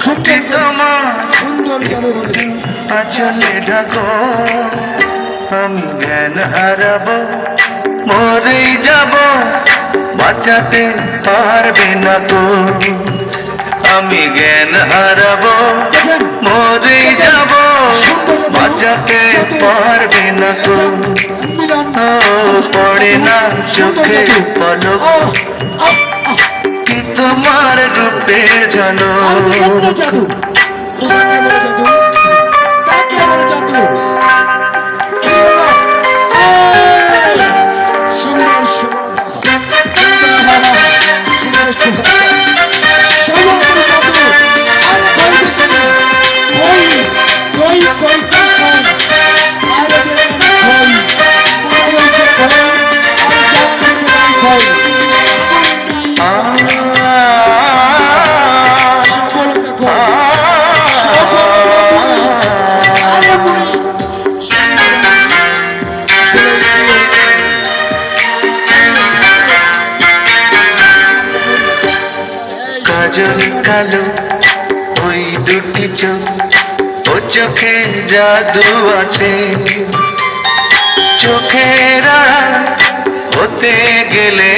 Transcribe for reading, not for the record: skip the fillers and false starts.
তোমার সুন্দর জানো আচলে ঢাকো, আমি জ্ঞান হারাবো, মরেই যাব, বাঁচাতে পারবে না তো। আমি জ্ঞান হারাবো, মরেই যাব, বাঁচাতে পারবে না তো। পড়ে না চোখে পলক, কি তোমার রূপে জানো। জাদু জাদু সুন্দর কাজল কালো ওই দুটি চোখ, ও চোখে জাদু আছে, চোখের আড়াল হতে গেলে